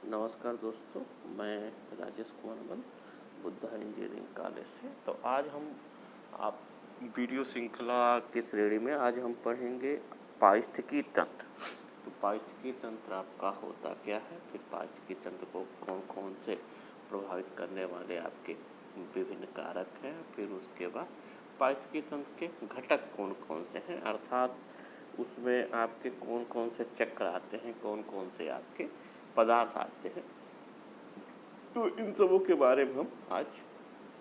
नमस्कार दोस्तों, मैं राजेश कुमार मन बुद्धा इंजीनियरिंग कॉलेज से। तो आज हम आप वीडियो श्रृंखला की श्रेणी में आज हम पढ़ेंगे पारिस्थितिकी तंत्र। तो पारिस्थितिकी तंत्र आपका होता क्या है, फिर पारिस्थितिकी तंत्र को कौन कौन से प्रभावित करने वाले आपके विभिन्न कारक हैं, फिर उसके बाद पारिस्थितिकी तंत्र के घटक कौन कौन से हैं, अर्थात उसमें आपके कौन कौन से चक्र आते हैं, कौन कौन से आपके पदार्थ आते हैं। तो इन सबों के बारे में हम आज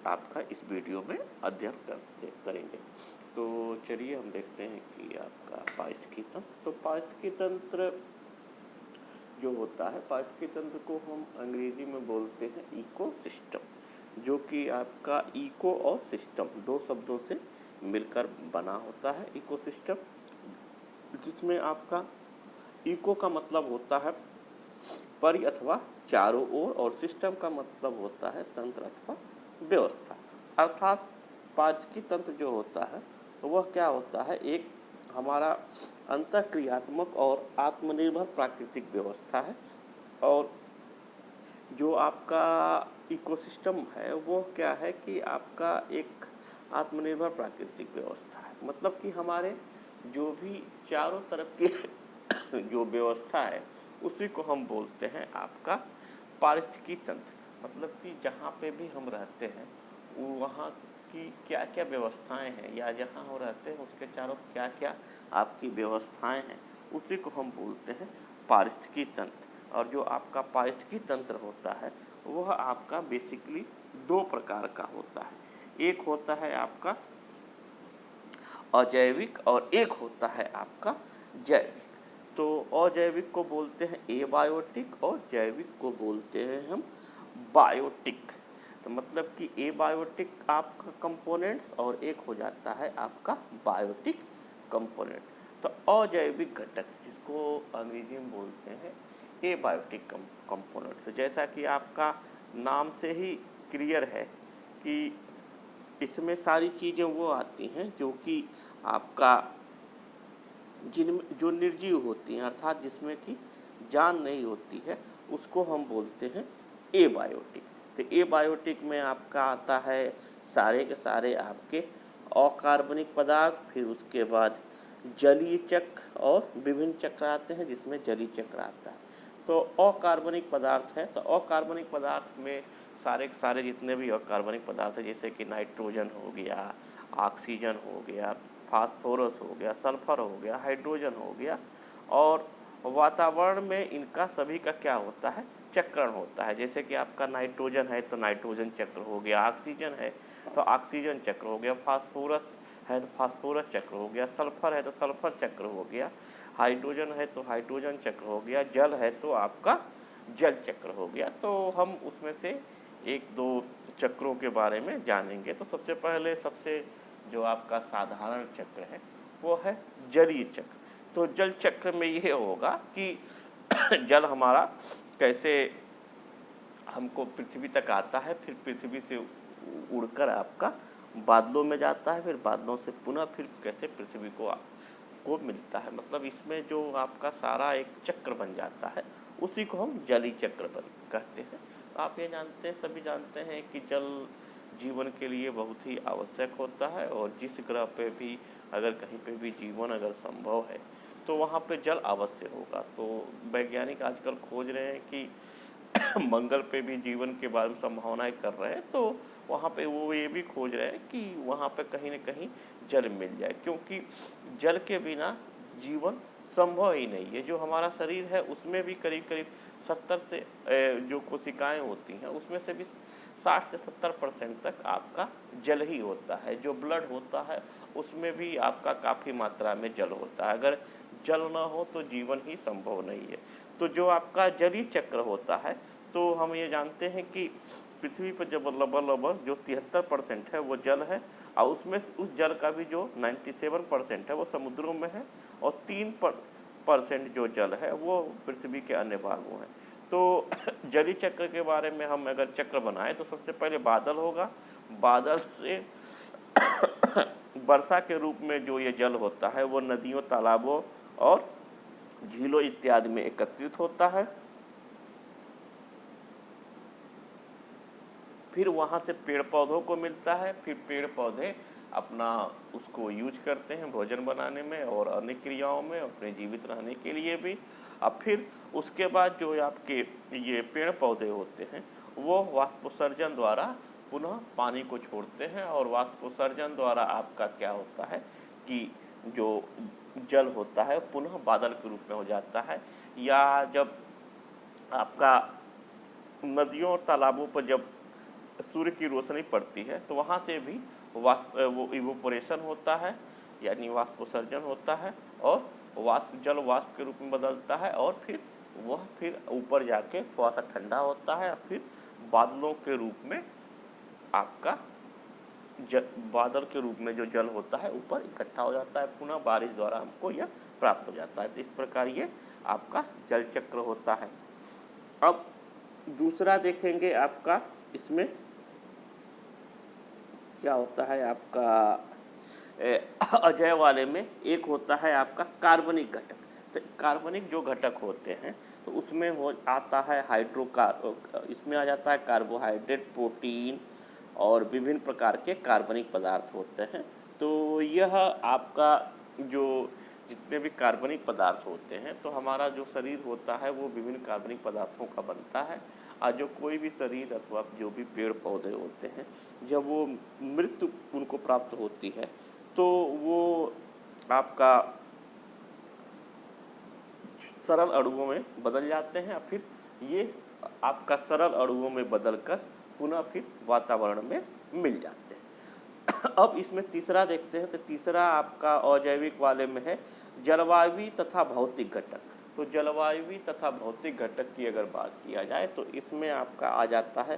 आपका इस वीडियो में अध्ययन करेंगे। तो चलिए हम देखते हैं कि आपका पारिस्थितिकी तंत्र। तो पारिस्थितिकी तंत्र जो होता है, पारिस्थितिकी तंत्र को हम अंग्रेजी में बोलते हैं इकोसिस्टम, जो कि आपका इको और सिस्टम दो शब्दों से मिलकर बना होता है इकोसिस्टम, जिसमें आपका इको का मतलब होता है परि अथवा चारों ओर, और सिस्टम का मतलब होता है तंत्र अथवा व्यवस्था। अर्थात पारिस्थितिकी तंत्र जो होता है वह क्या होता है, एक हमारा अंतःक्रियात्मक और आत्मनिर्भर प्राकृतिक व्यवस्था है। और जो आपका इकोसिस्टम है वो क्या है कि आपका एक आत्मनिर्भर प्राकृतिक व्यवस्था है। मतलब कि हमारे जो भी चारों तरफ की जो व्यवस्था है उसी को हम बोलते हैं आपका पारिस्थितिकी तंत्र। मतलब कि जहाँ पे भी हम रहते हैं वहाँ की क्या क्या व्यवस्थाएं हैं, या जहाँ हम रहते हैं उसके चारों क्या क्या आपकी व्यवस्थाएं हैं, उसी को हम बोलते हैं पारिस्थितिकी तंत्र। और जो आपका पारिस्थितिकी तंत्र होता है वह आपका बेसिकली दो प्रकार का होता है। एक होता है आपका अजैविक और एक होता है आपका जैविक। तो अजैविक को बोलते हैं एबायोटिक और जैविक को बोलते हैं हम बायोटिक। तो मतलब कि एबायोटिक आपका कंपोनेंट्स और एक हो जाता है आपका बायोटिक कंपोनेंट। तो अजैविक घटक जिसको अंग्रेजी में बोलते हैं एबायोटिक कंपोनेंट। तो जैसा कि आपका नाम से ही क्लियर है कि इसमें सारी चीज़ें वो आती हैं जो कि आपका जिनमें जो निर्जीव होती हैं, अर्थात जिसमें कि जान नहीं होती है, उसको हम बोलते हैं एबायोटिक। तो एबायोटिक में आपका आता है सारे के सारे आपके अकार्बनिक पदार्थ, फिर उसके बाद जलीय चक्र और विभिन्न चक्र आते हैं जिसमें जलीय चक्र आता है। तो अकार्बनिक पदार्थ है, तो अकार्बनिक पदार्थ में सारे के सारे जितने भी अकार्बनिक पदार्थ हैं, जैसे कि नाइट्रोजन हो गया, ऑक्सीजन हो गया, फास्फोरस हो गया, सल्फर हो गया, हाइड्रोजन हो गया, और वातावरण में इनका सभी का क्या होता है, चक्रण होता है। जैसे कि आपका नाइट्रोजन है तो नाइट्रोजन चक्र हो गया, ऑक्सीजन है तो ऑक्सीजन चक्र हो गया, फास्फोरस है तो फास्फोरस चक्र हो गया, सल्फर है तो सल्फर चक्र हो गया, हाइड्रोजन है तो हाइड्रोजन चक्र हो गया, जल है तो आपका जल चक्र हो गया। तो हम उसमें से एक दो चक्रों के बारे में जानेंगे। तो सबसे पहले सबसे जो आपका साधारण चक्र है वो है जलीय चक्र। तो जल चक्र में ये होगा कि जल हमारा कैसे हमको पृथ्वी तक आता है, फिर पृथ्वी से उड़कर आपका बादलों में जाता है, फिर बादलों से पुनः फिर कैसे पृथ्वी को मिलता है। मतलब इसमें जो आपका सारा एक चक्र बन जाता है उसी को हम जलीय चक्र कहते हैं। आप ये जानते हैं, सभी जानते हैं कि जल जीवन के लिए बहुत ही आवश्यक होता है, और जिस ग्रह पे भी अगर कहीं पे भी जीवन अगर संभव है तो वहाँ पे जल अवश्य होगा। तो वैज्ञानिक आजकल खोज रहे हैं कि मंगल पे भी जीवन के बारे में संभावनाएं कर रहे हैं, तो वहाँ पे वो ये भी खोज रहे हैं कि वहाँ पे कहीं न कहीं जल मिल जाए, क्योंकि जल के बिना जीवन संभव ही नहीं है। जो हमारा शरीर है उसमें भी करीब करीब 70 से जो कोशिकाएं होती हैं उसमें से भी 60 से 70% तक आपका जल ही होता है। जो ब्लड होता है उसमें भी आपका काफ़ी मात्रा में जल होता है। अगर जल ना हो तो जीवन ही संभव नहीं है। तो जो आपका जलीय चक्र होता है, तो हम ये जानते हैं कि पृथ्वी पर जब लगभग जो 73% है वो जल है, और उसमें उस जल का भी जो 97% है वो समुद्रों में है, और 3% जो जल है वो पृथ्वी के अन्य भागों हैं। तो जलीय चक्र के बारे में हम अगर चक्र बनाए तो सबसे पहले बादल होगा। बादल से वर्षा के रूप में जो ये जल होता है वो नदियों, तालाबों और झीलों इत्यादि में एकत्रित होता है। फिर वहाँ से पेड़ पौधों को मिलता है, फिर पेड़ पौधे अपना उसको यूज करते हैं भोजन बनाने में और अन्य क्रियाओं में अपने जीवित रहने के लिए भी। अब फिर उसके बाद जो आपके ये पेड़ पौधे होते हैं वो वाष्पोत्सर्जन द्वारा पुनः पानी को छोड़ते हैं, और वाष्पोत्सर्जन द्वारा आपका क्या होता है कि जो जल होता है पुनः बादल के रूप में हो जाता है, या जब आपका नदियों और तालाबों पर जब सूर्य की रोशनी पड़ती है तो वहाँ से भी वो इवोपोरेशन होता है, यानी वाष्पोत्सर्जन होता है, और जल वाष्प के रूप में बदलता है, और फिर वह फिर ऊपर जाके थोड़ा सा ठंडा होता है, और फिर बादलों के रूप में आपका बादल के रूप में जो जल होता है ऊपर इकट्ठा हो जाता है, पुनः बारिश द्वारा हमको यह प्राप्त हो जाता है। तो इस प्रकार ये आपका जल चक्र होता है। अब दूसरा देखेंगे आपका इसमें क्या होता है आपका अजय वाले में एक होता है आपका कार्बनिक घटक। तो कार्बनिक जो घटक होते हैं तो उसमें हो आता है इसमें आ जाता है कार्बोहाइड्रेट, प्रोटीन और विभिन्न प्रकार के कार्बनिक पदार्थ होते हैं। तो यह आपका जो जितने भी कार्बनिक पदार्थ होते हैं तो हमारा जो शरीर होता है वो विभिन्न कार्बनिक पदार्थों का बनता है। और जो कोई भी शरीर अथवा जो भी पेड़ पौधे होते हैं जब वो मृत्यु उनको प्राप्त होती है तो वो आपका सरल अणुओं में बदल जाते हैं, फिर ये आपका सरल अणुओं में बदलकर पुनः फिर वातावरण में मिल जाते हैं। अब इसमें तीसरा देखते हैं, तो तीसरा आपका अजैविक वाले में है जलवायु तथा भौतिक घटक। तो जलवायु तथा भौतिक घटक की अगर बात किया जाए तो इसमें आपका आ जाता है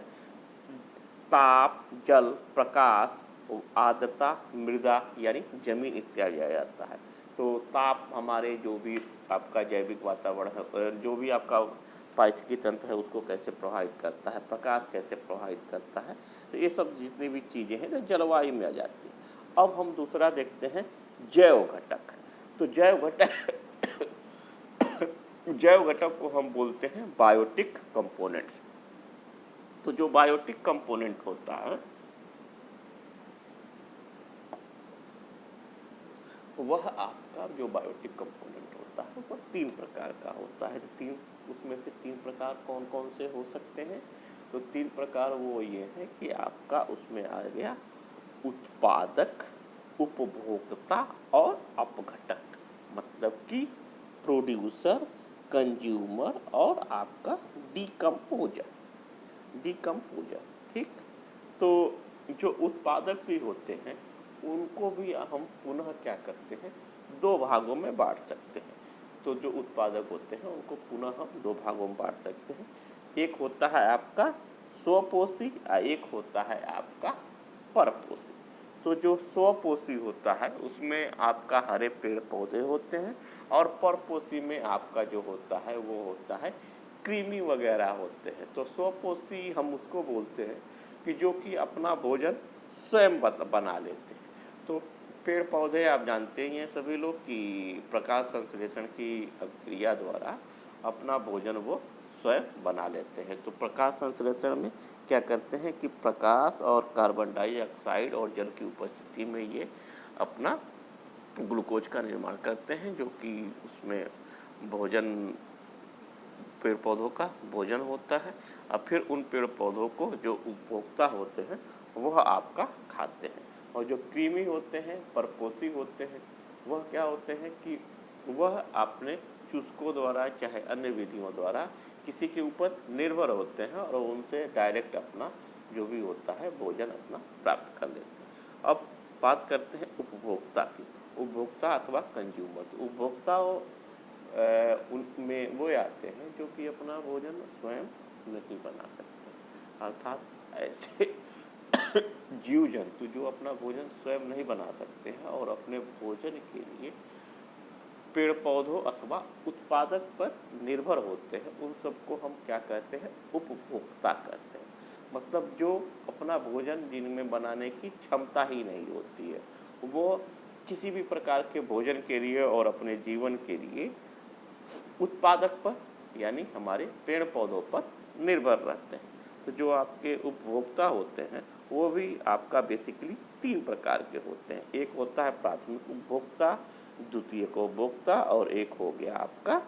ताप, जल, प्रकाश, आर्द्रता, मृदा यानी जमीन इत्यादि आ जाता है। तो ताप हमारे जो भी आपका जैविक वातावरण है, जो भी आपका पारिस्थितिकी तंत्र है उसको कैसे प्रभावित करता है, प्रकाश कैसे प्रभावित करता है, तो ये सब जितनी भी चीज़ें हैं तो जलवायु में आ जाती है। अब हम दूसरा देखते हैं जैव घटक। तो जैव घटक को हम बोलते हैं बायोटिक कंपोनेंट्स। तो जो बायोटिक कंपोनेंट होता है वह आपका जो बायोटिक कंपोनेंट होता है वह 3 प्रकार का होता है। तो उसमें से 3 प्रकार कौन कौन से हो सकते हैं? तो 3 प्रकार वो ये है कि आपका उसमें आ गया उत्पादक, उपभोक्ता और अपघटक। मतलब कि प्रोड्यूसर, कंज्यूमर और आपका डिकम्पोजर। ठीक। तो जो उत्पादक भी होते हैं उनको भी हम पुनः क्या करते हैं 2 भागों में बांट सकते हैं। तो जो उत्पादक होते हैं उनको पुनः हम 2 भागों में बांट सकते हैं। एक होता है आपका स्वपोषी और एक होता है आपका परपोषी। तो जो स्वपोषी होता है उसमें आपका हरे पेड़ पौधे होते हैं, और परपोषी में आपका जो होता है वो होता है कृमि वगैरह होते हैं। तो स्वपोषी हम उसको बोलते हैं कि जो कि अपना भोजन स्वयं बना लेते हैं। तो पेड़ पौधे आप जानते ही हैं सभी लोग कि प्रकाश संश्लेषण की क्रिया द्वारा अपना भोजन वो स्वयं बना लेते हैं। तो प्रकाश संश्लेषण में क्या करते हैं कि प्रकाश और कार्बन डाइऑक्साइड और जल की उपस्थिति में ये अपना ग्लूकोज का निर्माण करते हैं, जो कि उसमें भोजन पेड़ पौधों का भोजन होता है। और फिर उन पेड़ पौधों को जो उपभोक्ता होते हैं वह आपका खाते हैं। और जो कृमि होते हैं, परपोषी होते हैं, वह क्या होते हैं कि वह अपने चूसकों द्वारा चाहे अन्य विधियों द्वारा किसी के ऊपर निर्भर होते हैं और उनसे डायरेक्ट अपना जो भी होता है भोजन अपना प्राप्त कर लेते हैं। अब बात करते हैं उपभोक्ता की। उपभोक्ता अथवा कंज्यूमर। तो उपभोक्ता उनमें वो आते हैं जो कि अपना भोजन स्वयं नहीं बना सकते, अर्थात ऐसे जीव जंतु जो अपना भोजन स्वयं नहीं बना सकते हैं और अपने भोजन के लिए पेड़ पौधों अथवा उत्पादक पर निर्भर होते हैं, उन सबको हम क्या कहते हैं उपभोक्ता कहते हैं। मतलब जो अपना भोजन जिनमें बनाने की क्षमता ही नहीं होती है, वो किसी भी प्रकार के भोजन के लिए और अपने जीवन के लिए उत्पादक पर यानी हमारे पेड़ पौधों पर निर्भर रहते हैं। तो जो आपके उपभोक्ता होते हैं वो भी आपका बेसिकली 3 प्रकार के होते हैं। एक होता है प्राथमिक उपभोक्ता, द्वितीयक उपभोक्ता और एक हो गया आपका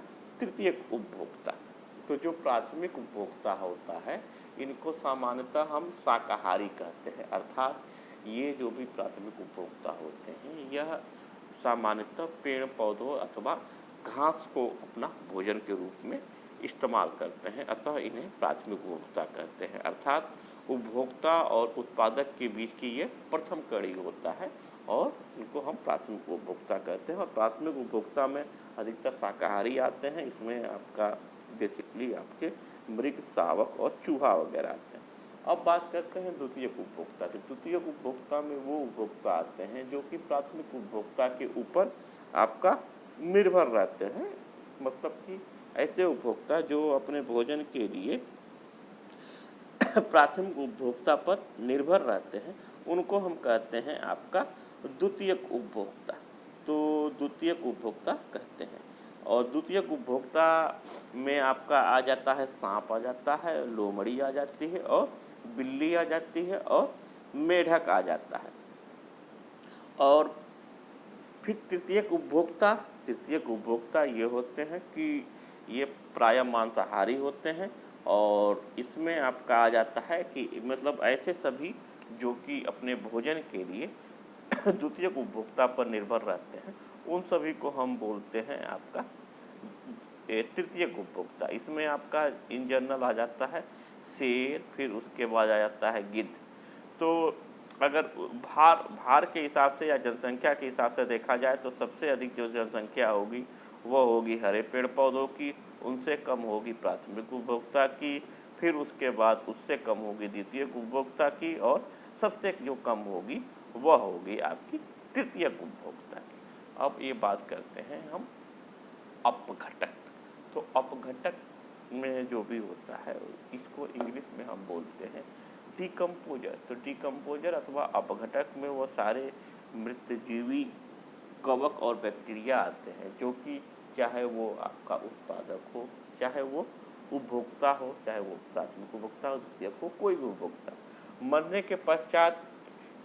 तृतीयक उपभोक्ता। तो जो प्राथमिक उपभोक्ता होता है इनको सामान्यतः हम शाकाहारी कहते हैं, अर्थात ये जो भी प्राथमिक उपभोक्ता होते हैं यह सामान्यतः पेड़ पौधों अथवा घास को अपना भोजन के रूप में इस्तेमाल करते हैं, अतः इन्हें प्राथमिक उपभोक्ता कहते हैं। अर्थात उपभोक्ता और उत्पादक के बीच की ये प्रथम कड़ी होता है और इनको हम प्राथमिक उपभोक्ता कहते हैं। और प्राथमिक उपभोक्ता में अधिकतर शाकाहारी आते हैं, इसमें आपका बेसिकली आपके मृग, शावक और चूहा वगैरह आते हैं। अब बात करते हैं द्वितीयक उपभोक्ता की। द्वितीयक उपभोक्ता में वो उपभोक्ता आते हैं जो कि प्राथमिक उपभोक्ता के ऊपर आपका निर्भर रहते हैं, मतलब कि ऐसे उपभोक्ता जो अपने भोजन के लिए प्राथमिक उपभोक्ता पर निर्भर रहते हैं उनको हम कहते हैं आपका द्वितीयक उपभोक्ता। तो द्वितीयक उपभोक्ता कहते हैं। और द्वितीयक उपभोक्ता में आपका आ जाता है सांप आ जाता है, लोमड़ी आ जाती है और बिल्ली आ जाती है और मेढक आ जाता है। और फिर तृतीयक उपभोक्ता ये होते हैं कि ये प्रायः मांसाहारी होते हैं और इसमें आपका आ जाता है कि मतलब ऐसे सभी जो कि अपने भोजन के लिए द्वितीयक उपभोक्ता पर निर्भर रहते हैं उन सभी को हम बोलते हैं आपका तृतीयक उपभोक्ता। इसमें आपका इन जनरल आ जाता है शेर, फिर उसके बाद आ जाता है गिद्ध। तो अगर भार के हिसाब से या जनसंख्या के हिसाब से देखा जाए तो सबसे अधिक जो जनसंख्या होगी वो होगी हरे पेड़ पौधों की, उनसे कम होगी प्राथमिक उपभोक्ता की, फिर उसके बाद उससे कम होगी द्वितीयक उपभोक्ता की और सबसे जो कम होगी वह होगी आपकी तृतीयक उपभोक्ता की। अब ये बात करते हैं हम अपघटक। तो अपघटक में जो भी होता है इसको इंग्लिश में हम बोलते हैं डिकम्पोजर। तो डिकम्पोजर अथवा अपघटक में वो सारे मृतजीवी कवक और बैक्टीरिया आते हैं जो कि चाहे वो आपका उत्पादक हो, चाहे वो उपभोक्ता हो, चाहे वो प्राथमिक उपभोक्ता हो, द्वितीयक हो, कोई भी उपभोक्ता, मरने के पश्चात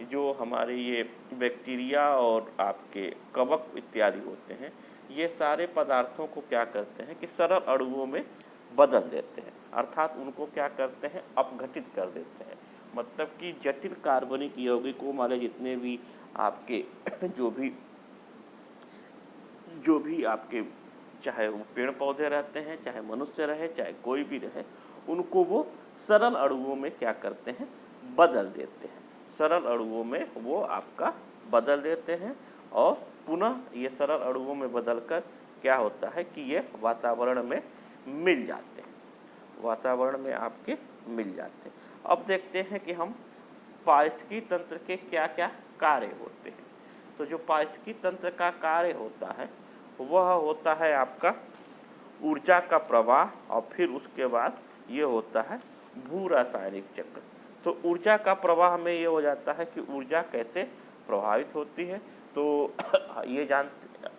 जो हमारे ये बैक्टीरिया और आपके कवक इत्यादि होते हैं ये सारे पदार्थों को क्या करते हैं कि सरल अणुओं में बदल देते हैं, अर्थात उनको क्या करते हैं अपघटित कर देते हैं। मतलब कि जटिल कार्बनिक यौगिकों वाले जितने भी आपके जो भी आपके चाहे वो पेड़ पौधे रहते हैं, चाहे मनुष्य रहे, चाहे कोई भी रहे, उनको वो सरल अणुओं में क्या करते हैं बदल देते हैं। सरल अणुओं में वो आपका बदल देते हैं और पुनः ये सरल अणुओं में बदलकर क्या होता है कि ये वातावरण में मिल जाते हैं, वातावरण में आपके मिल जाते हैं। अब देखते हैं कि हम पारिस्थितिकी तंत्र के क्या क्या कार्य होते हैं। तो जो पारिस्थितिकी तंत्र का कार्य होता है वह होता है आपका ऊर्जा का प्रवाह और फिर उसके बाद ये होता है भू रासायनिक चक्र। तो ऊर्जा का प्रवाह में ये हो जाता है कि ऊर्जा कैसे प्रभावित होती है। तो ये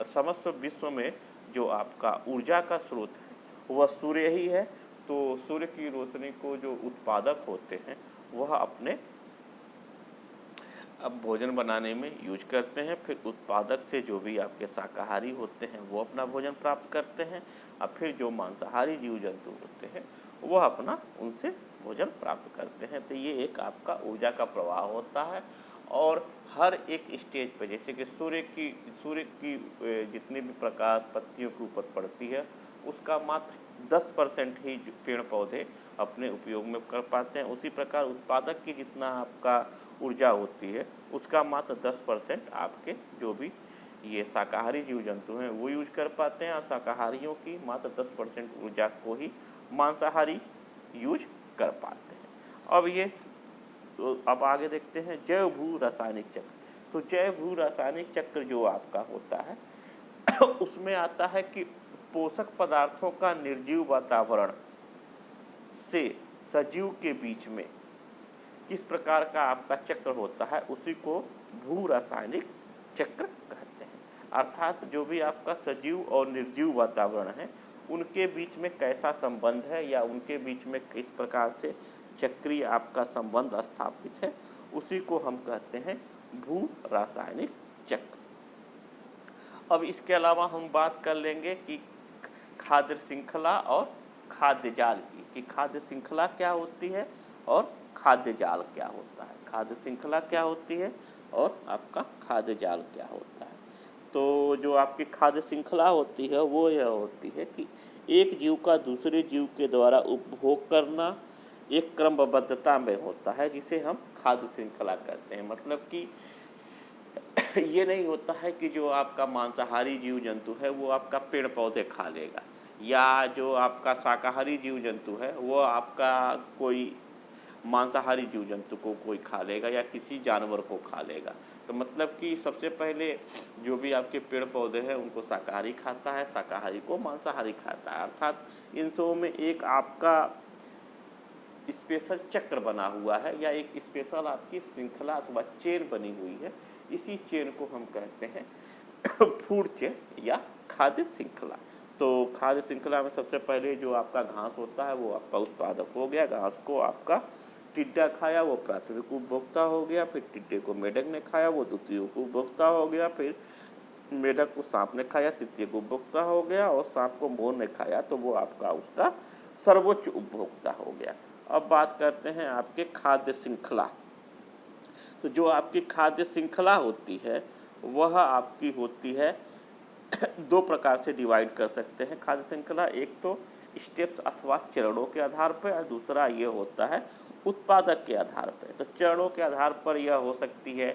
समस्त विश्व में जो आपका ऊर्जा का स्रोत है वह सूर्य ही है। तो सूर्य की रोशनी को जो उत्पादक होते हैं वह अपने अब भोजन बनाने में यूज करते हैं, फिर उत्पादक से जो भी आपके शाकाहारी होते हैं वो अपना भोजन प्राप्त करते हैं और फिर जो मांसाहारी जीव जंतु होते हैं वह अपना उनसे भोजन प्राप्त करते हैं। तो ये एक आपका ऊर्जा का प्रवाह होता है और हर एक स्टेज पर जैसे कि सूर्य की जितनी भी प्रकाश पत्तियों के ऊपर पड़ती है उसका मात्र 10% ही पेड़ पौधे अपने उपयोग में कर पाते हैं। उसी प्रकार उत्पादक की जितना आपका ऊर्जा होती है उसका मात्र 10% आपके जो भी ये शाकाहारी जीव जंतु हैं वो यूज कर पाते हैं और शाकाहारियों की मात्र 10% ऊर्जा को ही मांसाहारी यूज कर पाते हैं। अब आगे देखते हैं जैव भू रासायनिक चक्र। तो जैव भू रासायनिक चक्र जो आपका होता है उसमें आता है कि पोषक पदार्थों का निर्जीव वातावरण से सजीव के बीच में किस प्रकार का आपका चक्र होता है उसी को भू रासायनिक चक्र कहते हैं। अर्थात जो भी आपका सजीव और निर्जीव वातावरण है उनके बीच में कैसा संबंध है या उनके बीच में किस प्रकार से चक्रीय आपका संबंध स्थापित है, उसी को हम कहते हैं भू रासायनिक चक्र। अब इसके अलावा हम बात कर लेंगे कि खाद्य श्रृंखला और खाद्य जाल की, कि खाद्य श्रृंखला क्या होती है और खाद्य जाल क्या होता है। खाद्य श्रृंखला क्या होती है और आपका खाद्य जाल क्या होता है। तो जो आपकी खाद्य श्रृंखला होती है वो यह होती है कि एक जीव का दूसरे जीव के द्वारा उपभोग करना एक क्रमबद्धता में होता है, जिसे हम खाद्य श्रृंखला कहते हैं। मतलब कि ये नहीं होता है कि जो आपका मांसाहारी जीव जंतु है वो आपका पेड़ पौधे खा लेगा, या जो आपका शाकाहारी जीव जंतु है वो आपका कोई मांसाहारी जीव जंतु को कोई खा लेगा या किसी जानवर को खा लेगा। तो मतलब कि सबसे पहले जो भी आपके पेड़ पौधे हैं उनको शाकाहारी खाता है, शाकाहारी को मांसाहारी खाता है। अर्थात इन सबों में एक आपका स्पेशल चक्र बना हुआ है, या एक स्पेशल आपकी श्रृंखला अथवा चेन बनी हुई है। इसी चेन को हम कहते हैं फूड चेन या खाद्य श्रृंखला। तो खाद्य श्रृंखला में सबसे पहले जो आपका घास होता है वो आपका उत्पादक हो गया, घास को आपका टिड्डा खाया, वो प्राथमिक उपभोक्ता हो गया। फिर टिड्डे को मेढक ने खाया, वो द्वितीय उपभोक्ता हो गया। फिर मेढक को सांप ने खाया, तृतीय उपभोक्ता हो गया। और सांप को मोर ने खाया तो वो आपका उसका सर्वोच्च उपभोक्ता हो गया। अब बात करते हैं आपके खाद्य श्रृंखला। तो जो आपकी खाद्य श्रृंखला होती है वह आपकी होती है दो प्रकार से डिवाइड कर सकते हैं खाद्य श्रृंखला। एक तो स्टेप्स अथवा चरणों के आधार पर, और दूसरा ये होता है उत्पादक के आधार पर। तो चरणों के आधार पर यह हो सकती है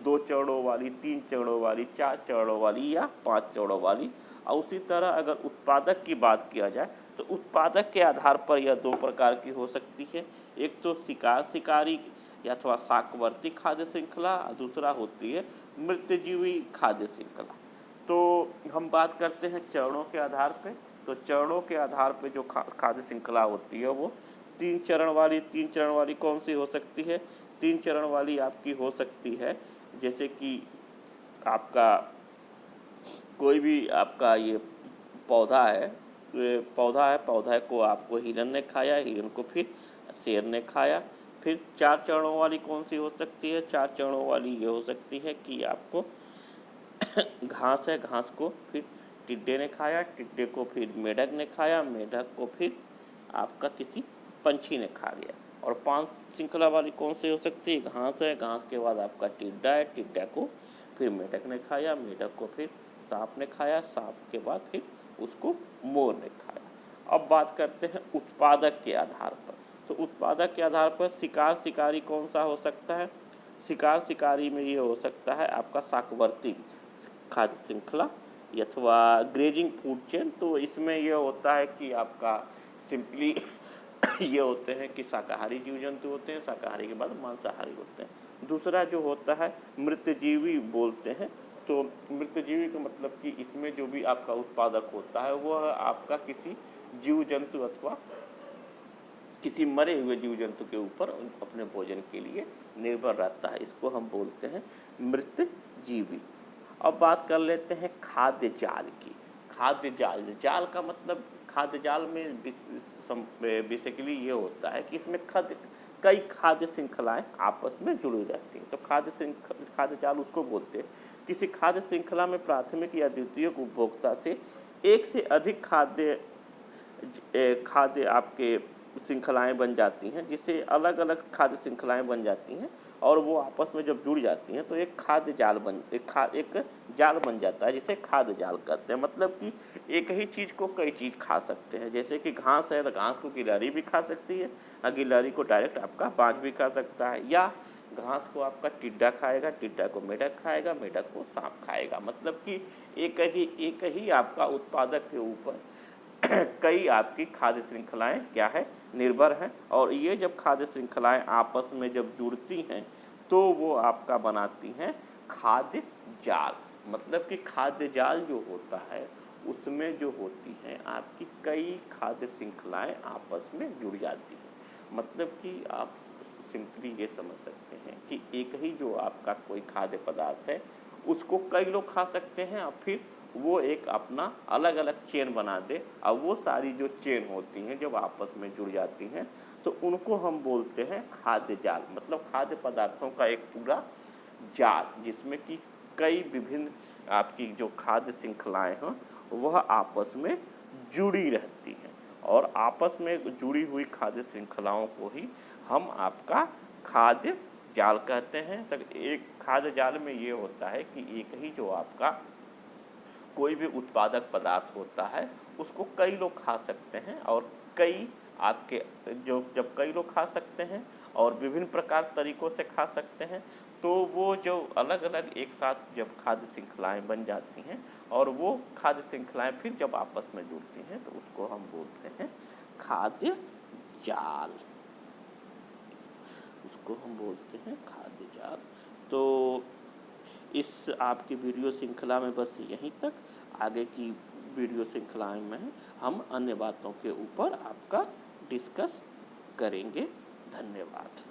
2 चरणों वाली, 3 चरणों वाली, 4 चरणों वाली या 5 चरणों वाली। और उसी तरह अगर उत्पादक की बात किया जाए तो उत्पादक के आधार पर यह 2 प्रकार की हो सकती है। एक तो शिकार शिकारी अथवा शाकवर्ती खाद्य श्रृंखला, दूसरा होती है मृत्यजीवी खाद्य श्रृंखला। तो हम बात करते हैं चरणों के आधार पे। तो चरणों के आधार पे जो खाद्य श्रृंखला होती है वो 3 चरण वाली। 3 चरण वाली कौन सी हो सकती है? 3 चरण वाली आपकी हो सकती है जैसे कि आपका कोई भी आपका ये पौधा है, पौधा को आपको हिरन ने खाया, हिरन को फिर शेर ने खाया। फिर 4 चरणों वाली कौन सी हो सकती है? 4 चरणों वाली ये हो सकती है कि आपको घास है, घास को फिर टिड्डे ने खाया, टिड्डे को फिर मेढक ने खाया, मेढक को फिर आपका किसी पंछी ने खा लिया। और 5 श्रृंखला वाली कौन सी हो सकती है? घास है, घास के बाद आपका टिड्डा है, टिड्डा को फिर मेढक ने खाया, मेढक को फिर सांप ने खाया, सांप के बाद फिर उसको मोर ने खाया। अब बात करते हैं उत्पादक के आधार पर। तो उत्पादक के आधार पर शिकार शिकारी कौन सा हो सकता है? शिकार शिकारी में ये हो सकता है आपका शाकवर्ती खाद्य श्रृंखला अथवा ग्रेजिंग फूड चेन। तो इसमें यह होता है कि आपका सिंपली ये होते हैं कि शाकाहारी जीव जंतु होते हैं, शाकाहारी के बाद मांसाहारी होते हैं। दूसरा जो होता है मृतजीवी बोलते हैं। तो मृतजीवी का मतलब कि इसमें जो भी आपका उत्पादक होता है वह आपका किसी जीव जंतु अथवा किसी मरे हुए जीव जंतु के ऊपर अपने भोजन के लिए निर्भर रहता है। इसको हम बोलते हैं मृतजीवी। अब बात कर लेते हैं खाद्य जाल की। खाद्य जाल, जाल का मतलब खाद्य जाल में बेसिकली ये होता है कि इसमें कई खाद्य श्रृंखलाएं आपस में जुड़ी रहती हैं। तो खाद्य जाल उसको बोलते हैं किसी खाद्य श्रृंखला में प्राथमिक या द्वितीयक उपभोक्ता से एक से अधिक खाद्य आपके श्रृंखलाएं बन जाती हैं, जिससे अलग अलग खाद्य श्रृंखलाएं बन जाती हैं और वो आपस में जब जुड़ जाती हैं तो एक खाद्य जाल एक जाल बन जाता है, जिसे खाद्य जाल कहते हैं। मतलब कि एक ही चीज़ को कई चीज़ खा सकते हैं। जैसे कि घास है तो घास को गिलहरी भी खा सकती है, और गिलहरी को डायरेक्ट आपका बाज भी खा सकता है, या घास को आपका टिड्डा खाएगा, टिड्डा को मेढक खाएगा, मेढक को सांप खाएगा। मतलब कि एक ही आपका उत्पादक के ऊपर कई आपकी खाद्य श्रृंखलाएं क्या है, निर्भर हैं। और ये जब खाद्य श्रृंखलाएं आपस में जब जुड़ती हैं तो वो आपका बनाती हैं खाद्य जाल। मतलब कि खाद्य जाल जो होता है उसमें जो होती हैं आपकी कई खाद्य श्रृंखलाएं आपस में जुड़ जाती हैं। मतलब कि आप सिंपली ये समझ सकते हैं कि एक ही जो आपका कोई खाद्य पदार्थ है उसको कई लोग खा सकते हैं, और फिर वो एक अपना अलग अलग चेन बना दे। अब वो सारी जो चेन होती हैं जब आपस में जुड़ जाती हैं तो उनको हम बोलते हैं खाद्य जाल। मतलब खाद्य पदार्थों का एक पूरा जाल जिसमें कि कई विभिन्न आपकी जो खाद्य श्रृंखलाएं हैं वह आपस में जुड़ी रहती हैं और आपस में जुड़ी हुई खाद्य श्रृंखलाओं को ही हम आपका खाद्य जाल कहते हैं। तो एक खाद्य जाल में ये होता है कि एक ही जो आपका कोई भी उत्पादक पदार्थ होता है उसको कई लोग खा सकते हैं और कई आपके जो जब कई लोग खा सकते हैं और विभिन्न प्रकार तरीकों से खा सकते हैं तो वो जो अलग अलग एक साथ जब खाद्य श्रृंखलाएं बन जाती हैं और वो खाद्य श्रृंखलाएं फिर जब आपस में जुड़ती हैं तो उसको हम बोलते हैं खाद्य जाल। उसको हम बोलते हैं खाद्य जाल। तो इस आपकी वीडियो श्रृंखला में बस यहीं तक। आगे की वीडियो श्रृंखलाएं में हम अन्य बातों के ऊपर आपका डिस्कस करेंगे। धन्यवाद।